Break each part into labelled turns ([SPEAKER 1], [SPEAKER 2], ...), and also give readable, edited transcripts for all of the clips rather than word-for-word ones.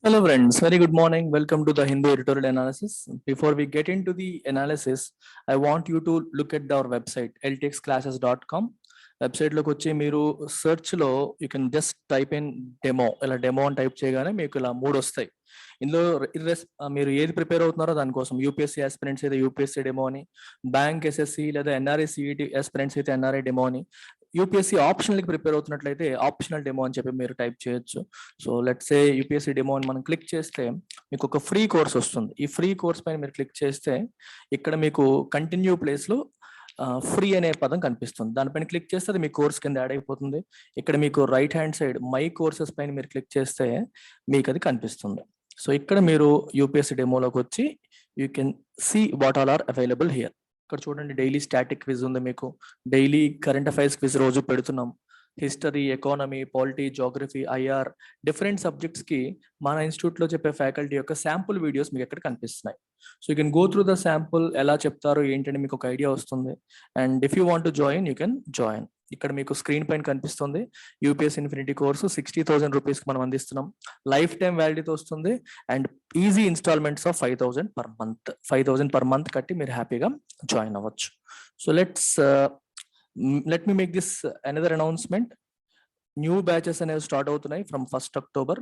[SPEAKER 1] Hello friends, very good morning. Welcome to the Hindu editorial analysis. Before we get into the analysis, I want you to look at our website ltxclasses.com. Website లోకి వచ్చి మీరు search లో you can just type in demo. ఇలా demo అని type చేయగానే మీకు ఇలా 3 వస్తాయి. ఇందులో మీరు ఏది ప్రిపేర్ అవుతున్నారో దానికోసం యూపీఎస్సీ ఆస్పిరెంట్స్ అయితే యూపీఎస్సీ డెమో అని, బ్యాంక్ ఎస్ఎస్సి లేదా ఎన్ఆర్ఐ సిఈటి ఆస్పిరెంట్స్ అయితే ఎన్ఆర్ఐ డెమో అని, యూపీఎస్సీ ఆప్షనల్ కి ప్రిపేర్ అవుతున్నట్లయితే ఆప్షనల్ డెమో అని చెప్పి మీరు టైప్ చేయొచ్చు. So let's say UPSC demo అని మనం క్లిక్ చేస్తే మీకు ఒక ఫ్రీ కోర్స్ వస్తుంది. ఈ ఫ్రీ కోర్స్ పైన మీరు క్లిక్ చేస్తే ఇక్కడ మీకు కంటిన్యూ ప్లేస్ లో ఫ్రీ అనే పదం కనిపిస్తుంది. దానిపైన క్లిక్ చేస్తే అది మీ కోర్స్ కింద యాడ్ అయిపోతుంది. ఇక్కడ మీకు right hand side my courses పైన మీరు క్లిక్ చేస్తే మీకు అది కనిపిస్తుంది. సో ఇక్కడ మీరు యూపీఎస్సీ డెమోలోకి వచ్చి you can see what all are available here. ఇక్కడ చూడండి, డైలీ స్టాటిక్ క్విజ్ ఉంది, మీకు డైలీ కరెంట్ అఫైర్స్ క్విజ్ రోజు పెడుతున్నాం. History, economy, polity, geography, IR different subjects కి మన ఇన్స్టిట్యూట్ లో చెప్పే ఫ్యాకల్టీ యొక్క శాంపుల్ వీడియోస్ మీకు ఎక్కడ కనిపిస్తున్నాయి. So you can go through the sample, ఎలా చెప్తారో ఏంటని మీకు ఒక ఐడియా వస్తుంది. And if you want to join you can join. ఇక్కడ మీకు స్క్రీన్ పైన కనిపిస్తుంది యూపీఎస్ ఇన్ఫినిటీ కోర్సు 60,000 రూపీస్ మనం అందిస్తున్నాం. లైఫ్ టైం వ్యాలిడిటీ వస్తుంది and easy installments of 5,000 per month. 5,000 per month కట్టి మీరు హ్యాపీగా జాయిన్ అవ్వచ్చు. So let me make this another announcement. New batches అనేవి స్టార్ట్ అవుతున్నాయి from 1st October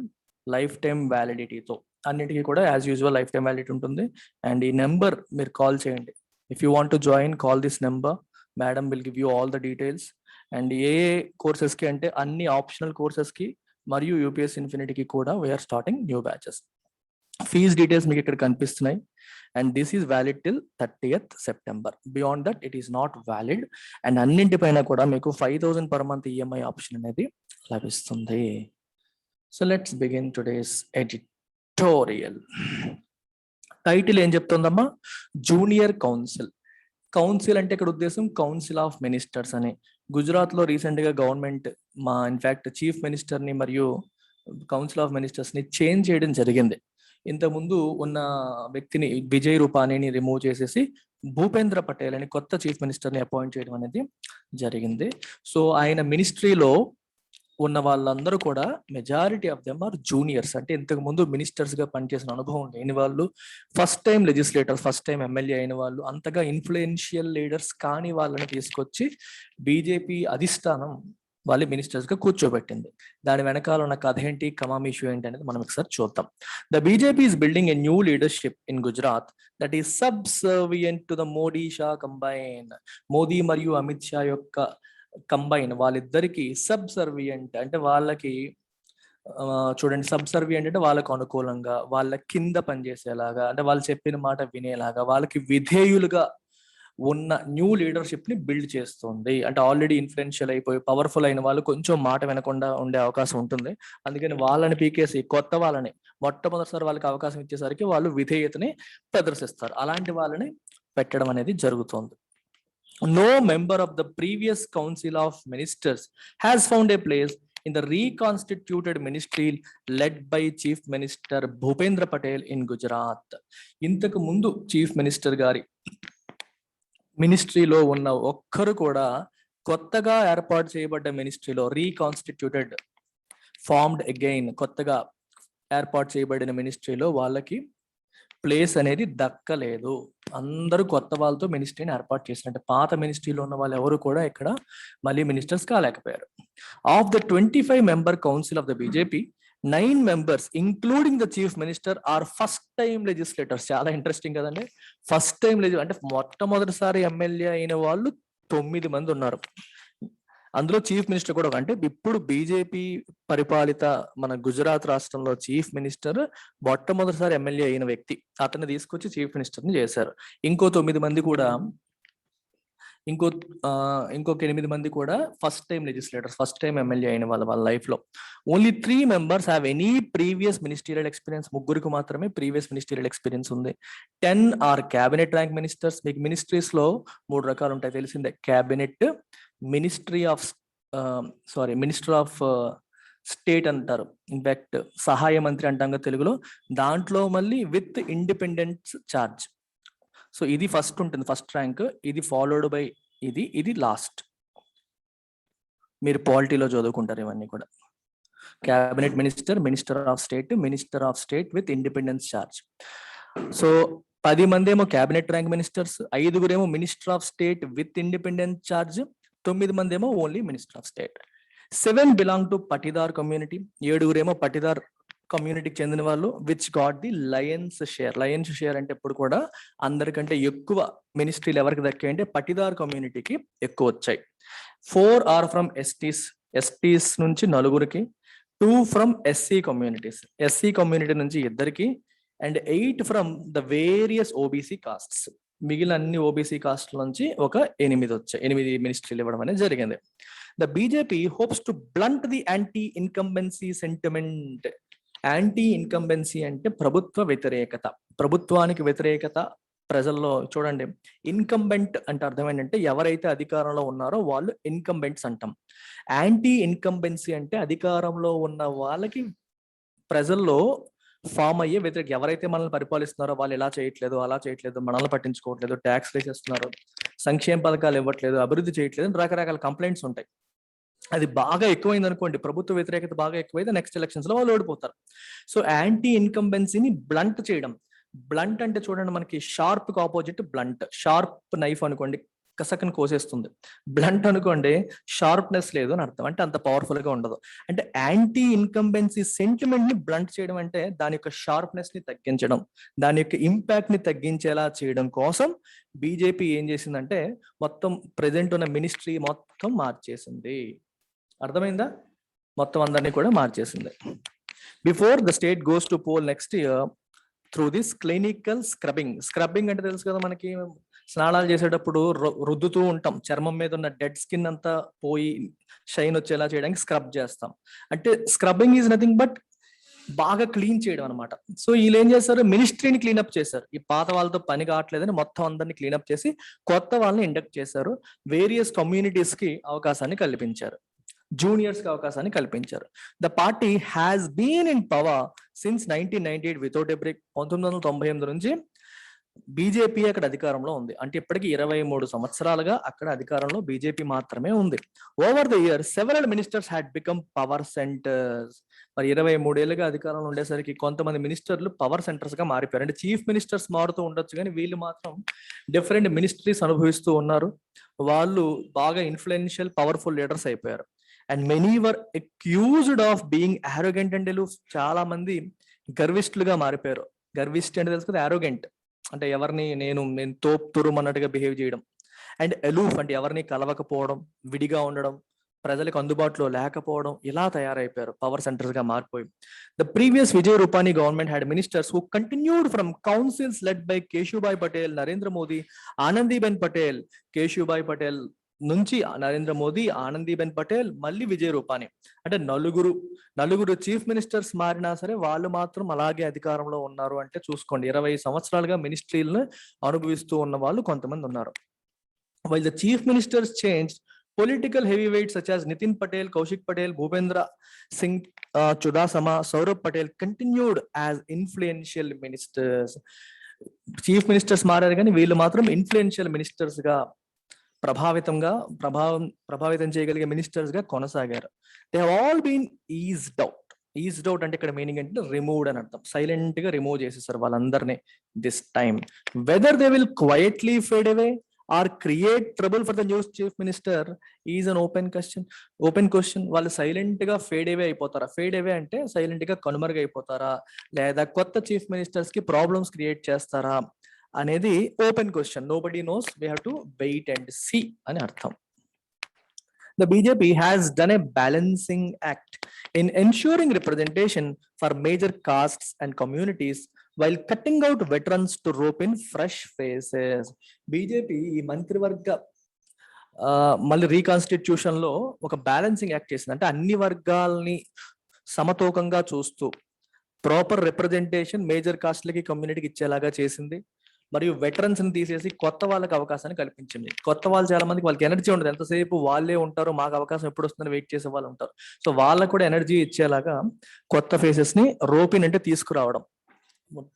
[SPEAKER 1] lifetime వ్యాలిడిటీతో. అన్నిటికీ కూడా as usual lifetime validity ఉంటుంది. అండ్ ఈ నెంబర్ మీరు కాల్ చేయండి. If you want to join, call this number. Madam will give you all the details. And ఏ కోర్సెస్కి అంటే అన్ని ఆప్షనల్ కోర్సెస్కి మరియు యూపీఎస్ ఇన్ఫినిటీకి కూడా we're starting new batches. Fees details మీకు ఇక్కడ కనిపిస్తున్నాయి. And this is valid till 30th September. Beyond that it is not valid. And అన్నింటిపైన కూడా మీకు 5,000 పర్ మంత్ ఈఎంఐ ఆప్షన్ అనేది లభిస్తుంది. So let's begin today's editorial. Title ఏం చెప్తుందమ్మా? Junior council. కౌన్సిల్ అంటే ఇక్కడ ఉద్దేశం కౌన్సిల్ ఆఫ్ మినిస్టర్స్ అని. గుజరాత్ లో రీసెంట్ గా గవర్నమెంట్ ఇన్ఫాక్ట్ చీఫ్ మినిస్టర్ ని మరియు కౌన్సిల్ ఆఫ్ మినిస్టర్స్ ని చేంజ్ చేయడం జరిగింది. ఇంతకుముందు ఉన్న వ్యక్తిని విజయ్ రూపానీని రిమూవ్ చేసేసి భూపేంద్ర పటేల్ అని కొత్త చీఫ్ మినిస్టర్ ని అపాయింట్ చేయడం అనేది జరిగింది. సో ఆయన మినిస్ట్రీలో ఉన్న వాళ్ళందరూ కూడా majority of them are juniors. అంటే ఇంతకు ముందు మినిస్టర్స్ గా పనిచేసిన అనుభవం లేని వాళ్ళు, first time legislators, first time MLA అయిన వాళ్ళు, అంతగా ఇన్ఫ్లుయెన్షియల్ లీడర్స్ కాని వాళ్ళని తీసుకొచ్చి బీజేపీ అధిష్టానం వాళ్ళు మినిస్టర్స్ గా కూర్చోబెట్టింది. దాని వెనకాల ఉన్న కథ ఏంటి, కమాం ఇష్యూ ఏంటి అనేది మనం ఒకసారి చూద్దాం. The BJP is building a new leadership in Gujarat that is subservient to the Modi Shah combine. Modi మరియు అమిత్ షా యొక్క కంబైన్, వాళ్ళిద్దరికి సబ్సర్వియంట్ అంటే వాళ్ళకి చూడండి, సబ్సర్వియంట్ అంటే వాళ్ళకు అనుకూలంగా, వాళ్ళ కింద పనిచేసేలాగా, అంటే వాళ్ళు చెప్పిన మాట వినేలాగా, వాళ్ళకి విధేయులుగా ఉన్న న్యూ లీడర్షిప్ ని బిల్డ్ చేస్తుంది. అంటే ఆల్రెడీ ఇన్ఫ్లుయెన్షియల్ అయిపోయి పవర్ఫుల్ అయిన వాళ్ళు కొంచెం మాట వినకుండా ఉండే అవకాశం ఉంటుంది. అందుకని వాళ్ళని పీకేసి కొత్త వాళ్ళని మొట్టమొదటిసారి వాళ్ళకి అవకాశం ఇచ్చేసరికి వాళ్ళు విధేయతని ప్రదర్శిస్తారు. అలాంటి వాళ్ళని పెట్టడం అనేది జరుగుతుంది. No member of the previous council of ministers has found a place in the reconstituted ministry led by Chief Minister Bhupendra Patel in Gujarat. ఇంతకు ముందు చీఫ్ మినిస్టర్ గారి మినిస్ట్రీలో ఉన్న ఒక్కరు కూడా కొత్తగా ఏర్పాటు చేయబడ్డ మినిస్ట్రీలో రీకాన్స్టిట్యూటెడ్ ఫార్మ్డ్ అగైన్ కొత్తగా ఏర్పాటు చేయబడిన మినిస్ట్రీలో వాళ్ళకి ప్లేస్ అనేది దక్కలేదు. అందరూ కొత్త వాళ్ళతో మినిస్ట్రీని ఏర్పాటు చేసినట్టు. పాత మినిస్ట్రీలో ఉన్న వాళ్ళు ఎవరు కూడా ఇక్కడ మళ్ళీ మినిస్టర్స్ కాలేకపోయారు. Of the 25 member council of the BJP, 9 members including the chief minister are first time legislators. చాలా ఇంట్రెస్టింగ్ కదండి. ఫస్ట్ టైం అంటే మొట్టమొదటిసారి ఎమ్మెల్యే అయిన వాళ్ళు 9 మంది ఉన్నారు. అందులో చీఫ్ మినిస్టర్ కూడా. అంటే ఇప్పుడు బీజేపీ పరిపాలిత మన గుజరాత్ రాష్ట్రంలో చీఫ్ మినిస్టర్ మొట్టమొదటిసారి ఎమ్మెల్యే అయిన వ్యక్తి. అతన్ని తీసుకొచ్చి చీఫ్ మినిస్టర్ ని చేశారు. ఇంకో 9 మంది కూడా, ఇంకొక 8 మంది కూడా first time legislators, first time MLA అయిన వాళ్ళ లైఫ్ లో. Only 3 members have any previous ministerial experience. ముగ్గురికి మాత్రమే ప్రీవియస్ మినిస్టీరియల్ ఎక్స్పీరియన్స్ ఉంది. 10 ఆర్ క్యాబినెట్ ర్యాంక్ మినిస్టర్స్. మీకు మినిస్ట్రీస్ లో 3 రకాలు ఉంటాయి తెలిసిందే. క్యాబినెట్, మినిస్టర్ ఆఫ్ స్టేట్ అంటారు, ఇన్ఫాక్ట్ సహాయ మంత్రి అంటాం తెలుగులో. దాంట్లో మళ్ళీ విత్ ఇండిపెండెన్స్ చార్జ్. సో ఇది ఫస్ట్ ఉంటుంది, ఫస్ట్ ర్యాంక్. ఇది ఫాలోడ్ బై ఇది లాస్ట్. మీరు పాలిటీలో చదువుకుంటారు ఇవన్నీ కూడా. Cabinet minister, minister of state with independence charge. So 10 మంది ఏమో క్యాబినెట్ ర్యాంక్ మినిస్టర్స్, 5 ఏమో minister of state with independence charge, 9 మంది ఏమో only minister of state. 7 belong to Patidar community, 7 ఏమో పటిదార్ కమ్యూనిటీకి చెందిన వాళ్ళు, which got the Lions share. Lions share అంటే ఎప్పుడు కూడా అందరికంటే ఎక్కువ మినిస్ట్రీలు ఎవరికి దక్కాయంటే పటిదార్ కమ్యూనిటీకి ఎక్కువ వచ్చాయి. 4 ఆర్ ఫ్రమ్ ఎస్టీస్ నుంచి 4కి, 2 ఫ్రమ్ ఎస్సీ కమ్యూనిటీ నుంచి 2కి, and 8 from the various OBC costs. మిగిలిన అన్ని ఓబీసీ కాస్ట్ నుంచి ఒక 8 వచ్చాయి. 8 మినిస్ట్రీలు ఇవ్వడం అనేది జరిగింది. The BJP hopes to blunt the anti incumbency sentiment. Anti incumbency అంటే ప్రభుత్వ వ్యతిరేకత, ప్రభుత్వానికి వ్యతిరేకత ప్రజల్లో. చూడండి, ఇన్కంబెంట్ అంటే అర్థం ఏంటంటే ఎవరైతే అధికారంలో ఉన్నారో వాళ్ళు ఇన్కంబెంట్స్ అంటాం. యాంటీ ఇన్కంబెన్సీ అంటే అధికారంలో ఉన్న వాళ్ళకి ప్రజల్లో ఫామ్ అయ్యే వ్యతిరేక. ఎవరైతే మనల్ని పరిపాలిస్తున్నారో వాళ్ళు ఎలా చేయట్లేదు, అలా చేయట్లేదు, మనల్ని పట్టించుకోవట్లేదు, ట్యాక్స్ వేసేస్తున్నారు, సంక్షేమ పథకాలు ఇవ్వట్లేదు, అభివృద్ధి చేయట్లేదు, రకరకాల కంప్లైంట్స్ ఉంటాయి. అది బాగా ఎక్కువైంది అనుకోండి, ప్రభుత్వ వ్యతిరేకత బాగా ఎక్కువైతే నెక్స్ట్ ఎలక్షన్స్ లో వాళ్ళు ఓడిపోతారు. సో యాంటీ ఇన్కంబెన్సీని బ్లంట్ చేయడం. బ్లంట్ అంటే చూడండి, మనకి షార్ప్ కి ఆపోజిట్ బ్లంట్. షార్ప్ నైఫ్ అనుకోండి, కసకని కోసేస్తుంది. బ్లంట్ అనుకోండి, షార్ప్నెస్ లేదు అని అర్థం, అంటే అంత పవర్ఫుల్ గా ఉండదు. అంటే యాంటీ ఇన్కంబెన్సీ సెంటిమెంట్ ని బ్లంట్ చేయడం అంటే దాని యొక్క షార్ప్నెస్ ని తగ్గించడం, దాని యొక్క ఇంపాక్ట్ ని తగ్గించేలా చేయడం కోసం బీజేపీ ఏం చేసిందంటే మొత్తం ప్రెసెంట్ ఉన్న మినిస్ట్రీ మొత్తం మార్చేసింది. అర్థమైందా? మొత్తం అందరినీ కూడా మార్చేసింది. Before the state goes to poll next year through this clinical scrubbing. Scrubbing అంటే తెలుసు కదా మనకి, స్నానాలు చేసేటప్పుడు రుద్దుతూ ఉంటాం, చర్మం మీద ఉన్న డెడ్ స్కిన్ అంతా పోయి షైన్ వచ్చేలా చేయడానికి స్క్రబ్ చేస్తాం. అంటే స్క్రబ్బింగ్ ఈజ్ నథింగ్ బట్ బాగా క్లీన్ చేయడం అనమాట. సో వీళ్ళు ఏం చేస్తారు, మినిస్ట్రీని క్లీనప్ చేశారు. ఈ పాత వాళ్ళతో పని కావట్లేదని మొత్తం అందరినీ క్లీనప్ చేసి కొత్త వాళ్ళని ఇండక్ట్ చేశారు. వేరియస్ కమ్యూనిటీస్ కి అవకాశాన్ని కల్పించారు, జూనియర్స్ కి అవకాశాన్ని కల్పించారు. The party has been in power since 1998 without a break. 1998 నుంచి బీజేపీ అక్కడ అధికారంలో ఉంది. అంటే ఇప్పటికి 23 సంవత్సరాలుగా అక్కడ అధికారంలో బీజేపీ మాత్రమే ఉంది. Over the year several ministers had become power centres. మరి 23 ఏళ్ళుగా అధికారంలో ఉండేసరికి కొంతమంది మినిస్టర్లు పవర్ సెంటర్స్ గా మారిపోయారు. అంటే చీఫ్ మినిస్టర్స్ మారుతూ ఉండొచ్చు, కానీ వీళ్ళు మాత్రం డిఫరెంట్ మినిస్ట్రీస్ అనుభవిస్తూ ఉన్నారు. వాళ్ళు బాగా ఇన్ఫ్లుయెన్షియల్ పవర్ఫుల్ లీడర్స్ అయిపోయారు. And many were accused of being arrogant and ఎలూఫ్. చాలా మంది గర్విష్ఠులుగా మారిపోయారు. గర్విష్ఠ అంటే తెలుసు కదా, ఆరోగెంట్ అంటే ఎవరిని నేను తోపుతురుం అన్నట్టుగా బిహేవ్ చేయడం. అండ్ ఎలూఫ్ అంటే ఎవరిని కలవకపోవడం, విడిగా ఉండడం, ప్రజలకు అందుబాటులో లేకపోవడం, ఇలా తయారైపోయారు, పవర్ సెంటర్స్ గా మారిపోయి. The previous Vijay Rupani government had ministers who continued from councils led by Keshubhai Patel, Narendra Modi, Anandiben Patel. Keshubhai Patel నుంచి నరేంద్ర మోదీ, ఆనందీబెన్ పటేల్, మళ్ళీ విజయ్ రూపానీ. అంటే నలుగురు చీఫ్ మినిస్టర్స్ మారినా సరే వాళ్ళు మాత్రం అలాగే అధికారంలో ఉన్నారు. అంటే చూసుకోండి, 20 సంవత్సరాలుగా మినిస్ట్రీలను అనుభవిస్తూ ఉన్న వాళ్ళు కొంతమంది ఉన్నారు. While the chief ministers change, political heavyweights such as Nitin Patel, Kaushik Patel, Bhupendra Singh Chudasama, Saurabh Patel continued as influential ministers. Chief ministers మారారు కానీ వీళ్ళు మాత్రం ఇన్ఫ్లుయెన్షియల్ మినిస్టర్స్ గా ప్రభావితం చేయగలిగే మినిస్టర్స్ గా కొనసాగారు. They have all been eased out అంటే ఇక్కడ మీనింగ్ అంటే రిమూవ్డ్ అని అర్థం. సైలెంట్ గా రిమూవ్ చేసేసారు వాళ్ళందరినీ this time. Whether they will quietly fade away or create trouble for the new chief minister is an open question. వాళ్ళు సైలెంట్ గా ఫేడ్ అవే అయిపోతారా? ఫేడ్ అవే అంటే సైలెంట్ గా కనుమరుగైపోతారా, లేదా కొత్త చీఫ్ మినిస్టర్స్ కి ప్రాబ్లమ్స్ క్రియేట్ చేస్తారా అనేది open question. Nobody knows, we have to wait and see అని అర్థం. The BJP has done a balancing act in ensuring representation for major castes and communities while cutting out veterans to rope in fresh faces. BJP ఈ మంత్రివర్గ మళ్ళీ రీకాన్స్టిట్యూషన్ లో ఒక balancing act చేసింది. అంటే అన్ని వర్గాల్ని సమతూకంగా చూస్తూ ప్రాపర్ రిప్రజెంటేషన్ మేజర్ కాస్ట్లకి కమ్యూనిటీకి ఇచ్చేలాగా చేసింది. మరియు వెటరన్స్ ని తీసేసి కొత్త వాళ్ళకి అవకాశాన్ని కల్పించింది. కొత్త వాళ్ళు చాలా మందికి వాళ్ళకి ఎనర్జీ ఉండదు, ఎంతసేపు వాళ్ళే ఉంటారు, మాకు అవకాశం ఎప్పుడు వస్తుందని వెయిట్ చేసే వాళ్ళు ఉంటారు. సో వాళ్ళకు కూడా ఎనర్జీ ఇచ్చేలాగా కొత్త ఫేసెస్ ని రోపిన్ అంటే తీసుకురావడం,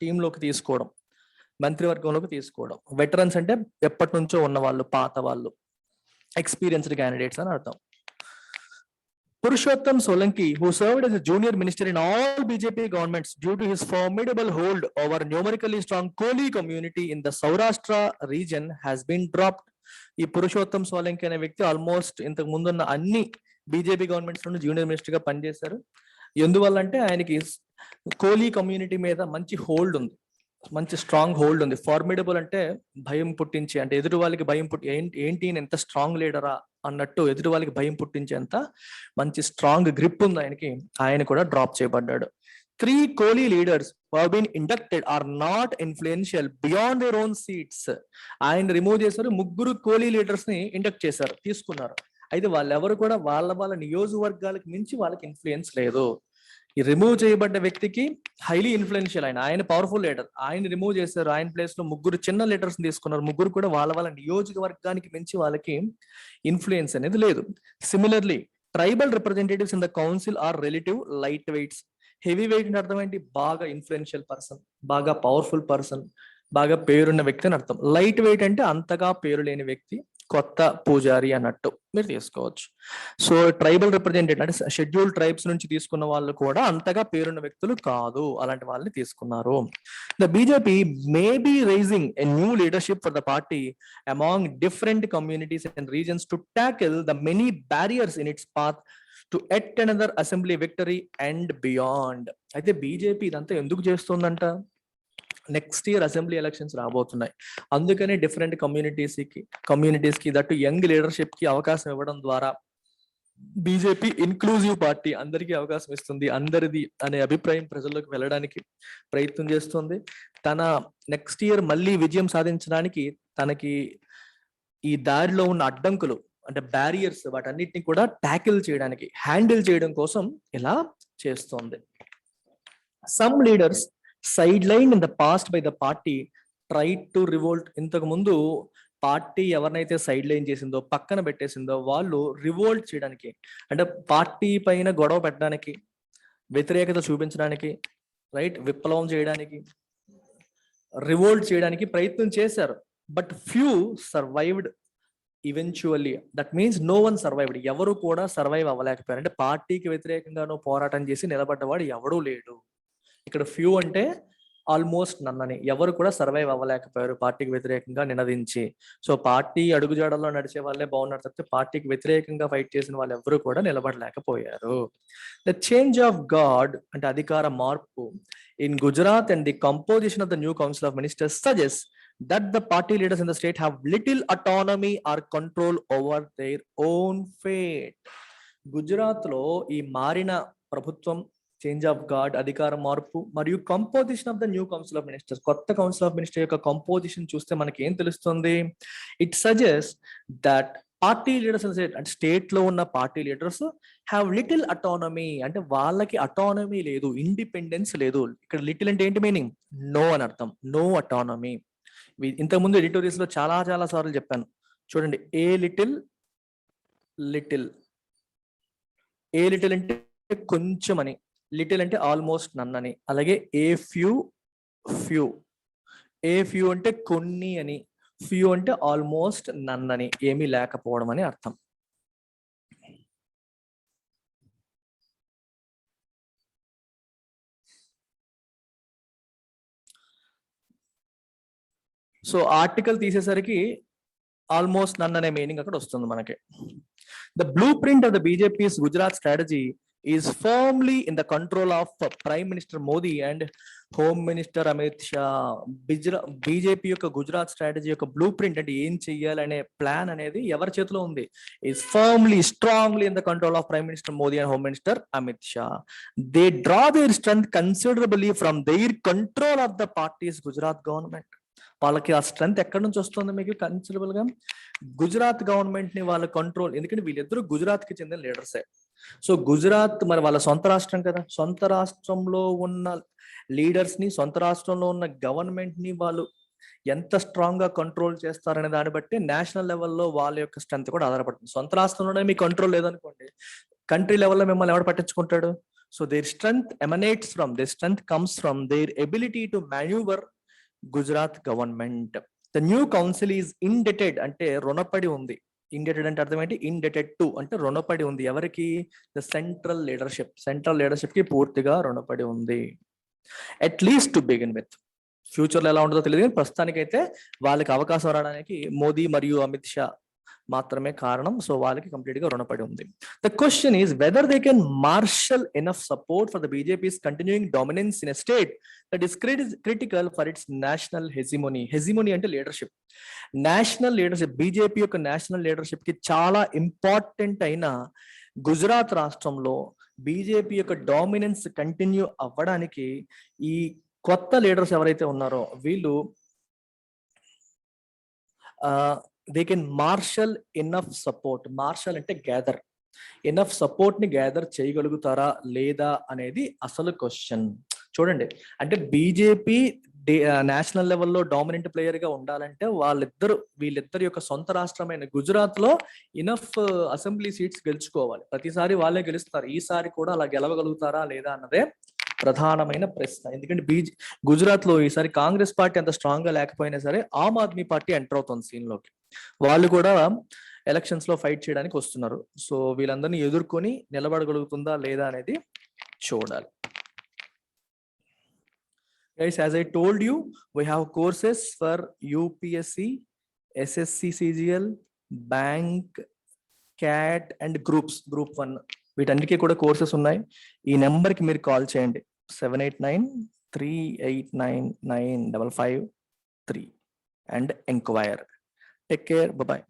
[SPEAKER 1] టీంలోకి తీసుకోవడం, మంత్రివర్గంలోకి తీసుకోవడం. వెటరన్స్ అంటే ఎప్పటి నుంచో ఉన్న వాళ్ళు, పాత వాళ్ళు, ఎక్స్పీరియన్స్డ్ క్యాండిడేట్స్ అని అర్థం. Purushottam Solanki, who served as a junior minister in all BJP governments due to his formidable hold over numerically strong Koli community in the Saurashtra region, has been dropped. ఈ పురుషోత్తం సోలంకి అనే వ్యక్తి almost ఇంతకు ముందున్న అన్ని BJP governments నుండి junior minister గా పనిచేశారు. ఎందువల్ల అంటే ఆయనకి కోలీ కమ్యూనిటీ మీద మంచి హోల్డ్ ఉంది, మంచి స్ట్రాంగ్ హోల్డ్ ఉంది. ఫార్మిడబుల్ అంటే భయం పుట్టించి, అంటే ఎదుటి వాళ్ళకి భయం పుట్టి ఏంటి ఎంత స్ట్రాంగ్ లీడరా అన్నట్టు ఎదుటి వాళ్ళకి భయం పుట్టించేంత మంచి స్ట్రాంగ్ గ్రిప్ ఉంది ఆయనకి. ఆయన కూడా డ్రాప్ చేయబడ్డాడు. 3 Koli leaders who have been inducted are not influential beyond their own seats. ఆయన రిమూవ్ చేశారు. 3 కోలీ లీడర్స్ ని ఇండక్ట్ చేశారు, తీసుకున్నారు. అయితే వాళ్ళెవరు కూడా వాళ్ళ నియోజకవర్గాలకు మించి వాళ్ళకి ఇన్ఫ్లుయెన్స్ లేదు. ఈ రిమూవ్ చేయబడ్డ వ్యక్తికి హైలీ ఇన్ఫ్లుయెన్షియల్, ఆయన పవర్ఫుల్ లీడర్. ఆయన రిమూవ్ చేశారు. ఆయన ప్లేస్ లో 3 చిన్న లీడర్స్ తీసుకున్నారు. 3 కూడా వాళ్ళ నియోజకవర్గానికి మించి వాళ్ళకి ఇన్ఫ్లుయెన్స్ అనేది లేదు. Similarly tribal representatives in the council are relative light weights. Heavy weight అని అర్థం ఏంటి? బాగా ఇన్ఫ్లుయెన్షియల్ పర్సన్, బాగా పవర్ఫుల్ పర్సన్, బాగా పేరున్న వ్యక్తి అని అర్థం. లైట్ వెయిట్ అంటే అంతగా పేరు లేని వ్యక్తి, కొత్త పూజారి అన్నట్టు మీరు తీసుకోవచ్చు. సో ట్రైబల్ రిప్రజెంటేటివ్ అంటే షెడ్యూల్ ట్రైబ్స్ నుంచి తీసుకున్న వాళ్ళు కూడా అంతగా పేరున్న వ్యక్తులు కాదు, అలాంటి వాళ్ళని తీసుకున్నారు. The BJP may be rising a new leadership for the party among different communities and regions to tackle the many barriers in its path to at another assembly victory and beyond. అయితే BJP ఇదంతా ఎందుకు చేస్తుందంట? Next year assembly elections రాబోతున్నాయి. అందుకనే different communities కి that young leadership కి అవకాశం ఇవ్వడం ద్వారా బీజేపీ ఇన్క్లూజివ్ పార్టీ, అందరికీ అవకాశం ఇస్తుంది, అందరిది అనే అభిప్రాయం ప్రజల్లోకి వెళ్ళడానికి ప్రయత్నం చేస్తుంది. తన నెక్స్ట్ ఇయర్ మళ్ళీ విజయం సాధించడానికి తనకి ఈ దారిలో ఉన్న అడ్డంకులు అంటే బ్యారియర్స్, వాటన్నిటిని కూడా ట్యాకిల్ చేయడానికి, హ్యాండిల్ చేయడం కోసం ఇలా చేస్తోంది. Some leaders sidelined in the past by the party tried to revolt. ఇంతకు ముందు పార్టీ ఎవరినైతే సైడ్ లైన్ చేసిందో, పక్కన పెట్టేసిందో, వాళ్ళు రివోల్ట్ చేయడానికి, అంటే పార్టీ పైన గొడవ పెట్టడానికి, వ్యతిరేకత చూపించడానికి, రైట్, విప్లవం చేయడానికి, రివోల్ట్ చేయడానికి ప్రయత్నం చేశారు. But few survived eventually. That means no one survived. ఎవరు కూడా సర్వైవ్ అవ్వలేకపోయారు. అంటే పార్టీకి వ్యతిరేకంగానో పోరాటం చేసి నిలబడ్డవాడు ఎవడూ లేడు. ఇక్కడ ఫ్యూ అంటే ఆల్మోస్ట్ నన్నని, ఎవరు కూడా సర్వైవ్ అవ్వలేకపోయారు పార్టీకి వ్యతిరేకంగా నినదించి. సో పార్టీ అడుగుజాడల్లో నడిచే వాళ్ళే బాగున్నారు తప్పితే పార్టీకి వ్యతిరేకంగా ఫైట్ చేసిన వాళ్ళు ఎవరు కూడా నిలబడలేకపోయారు. ద చేంజ్ ఆఫ్ గాడ్ అంటే అధికార మార్పు in Gujarat and the composition of the new council of ministers suggest that the party leaders in the state have little autonomy or control over their own fate. Gujarat లో ఈ మారిన ప్రభుత్వం, change of gourd, అధికార మార్పు, మరియు composition of the new council of ministers, కొత్త council of minister యొక్క composition చూస్తే మనకి ఏం తెలుస్తుంది? It suggest that party leaders అంటే స్టేట్ లో ఉన్న party leaders have little autonomy, అంటే వాళ్ళకి అటానమీ లేదు, ఇండిపెండెన్స్ లేదు. ఇక్కడ లిటిల్ అంటే ఏంటి మీనింగ్? నో అని అర్థం, నో అటానమీ. ఇంతకుముందు ఎడిటోరియల్స్ లో చాలా సార్లు చెప్పాను, చూడండి. ఏ లిటిల్ అంటే కొంచెం అని, లిటిల్ అంటే ఆల్మోస్ట్ నన్ అని. అలాగే ఏ ఫ్యూ అంటే కొన్ని అని, ఫ్యూ అంటే ఆల్మోస్ట్ నన్ అని, ఏమీ లేకపోవడం అని అర్థం. సో ఆర్టికల్ తీసేసరికి ఆల్మోస్ట్ నన్ అనే మీనింగ్ అక్కడ వస్తుంది మనకి. The blue print of the BJP's Gujarat strategy is firmly in the control of Prime Minister Modi and Home Minister Amit Shah. BJP యొక్క గుజరాత్ స్ట్రాటజీ యొక్క బ్లూ ప్రింట్ అంటే ఏం చెయ్యాలనే ప్లాన్ అనేది ఎవరి చేతిలో ఉంది? is firmly, strongly in the control of Prime Minister Modi and Home Minister Amit Shah. They draw their strength considerably from their control of the party's Gujarat government. వాళ్ళకి ఆ strength ఎక్కడి నుంచి వస్తుంది? మీకు కన్సిడరబుల్ గా గుజరాత్ గవర్నమెంట్ ని వాళ్ళ control, ఎందుకంటే వీళ్ళిద్దరూ గుజరాత్ కి చెందిన లీడర్సే. సో గుజరాత్ మరి వాళ్ళ సొంత రాష్ట్రం కదా, సొంత రాష్ట్రంలో ఉన్న లీడర్స్ ని, సొంత రాష్ట్రంలో ఉన్న గవర్నమెంట్ ని వాళ్ళు ఎంత స్ట్రాంగ్ గా కంట్రోల్ చేస్తారనే దాన్ని బట్టి నేషనల్ లెవెల్లో వాళ్ళ యొక్క స్ట్రెంత్ కూడా ఆధారపడుతుంది. సొంత రాష్ట్రంలోనే మీ కంట్రోల్ లేదనుకోండి, కంట్రీ లెవెల్లో మిమ్మల్ని ఎవరు పట్టించుకుంటాడు? So their strength emanates from, their strength comes from their ability to manoeuvre Gujarat government. The new council is indebted అంటే రుణపడి ఉంది. ఇండెటెడ్ అంటే అర్థం ఏంటి? ఇండెటెడ్ టు అంటే రుణపడి ఉంది. ఎవరికి? ద సెంట్రల్ లీడర్షిప్ కి పూర్తిగా రుణపడి ఉంది. At least to begin with. Future లో ఎలా ఉంటుందో తెలియదు కానీ ప్రస్తుతానికైతే వాళ్ళకి అవకాశం రావడానికి మోదీ మరియు అమిత్ షా మాత్రమే కారణం. సో వాళ్ళకి కంప్లీట్ గా రుణపడి ఉంది. The question is whether they can marshal enough support for the BJP's continuing dominance in a state that is critical for its national hegemony. Hegemony అంటే లీడర్షిప్. నేషనల్ లీడర్షిప్, బీజేపీ యొక్క national leadership కి చాలా important అయిన గుజరాత్ రాష్ట్రంలో BJP యొక్క dominance continue అవ్వడానికి ఈ కొత్త లీడర్స్ ఎవరైతే ఉన్నారో వీళ్ళు they can marshal enough support. Marshal అంటే గ్యాదర్. ఎనఫ్ సపోర్ట్ ని గ్యాదర్ చేయగలుగుతారా లేదా అనేది అసలు క్వశ్చన్. చూడండి, అంటే బీజేపీ నేషనల్ లెవెల్లో డామినెంట్ ప్లేయర్ గా ఉండాలంటే వీళ్ళిద్దరు యొక్క సొంత రాష్ట్రమైన గుజరాత్ లో ఇనఫ్ అసెంబ్లీ సీట్స్ గెలుచుకోవాలి. ప్రతిసారి వాళ్ళే గెలుస్తారు. ఈసారి కూడా అలా గెలవగలుగుతారా లేదా అన్నదే ప్రధానమైన ప్రశ్న. ఎందుకంటే గుజరాత్ లో ఈసారి కాంగ్రెస్ పార్టీ అంత స్ట్రాంగ్ గా లేకపోయినా సరే ఆమ్ ఆద్మీ పార్టీ ఎంటర్ అవుతుంది సీన్ లోకి. వాళ్ళు కూడా ఎలక్షన్స్ లో ఫైట్ చేయడానికి వస్తున్నారు. సో వీళ్ళందరినీ ఎదుర్కొని నిలబడగలుగుతుందా లేదా అనేది చూడాలి. Guys, as I told you, we have courses for UPSC, SSC CGL, bank, CAT and group 1. వీటన్నిటికీ కూడా కోర్సెస్ ఉన్నాయి. ఈ నెంబర్కి మీరు కాల్ చేయండి 7893899553 and enquire. Take care. Bye-bye.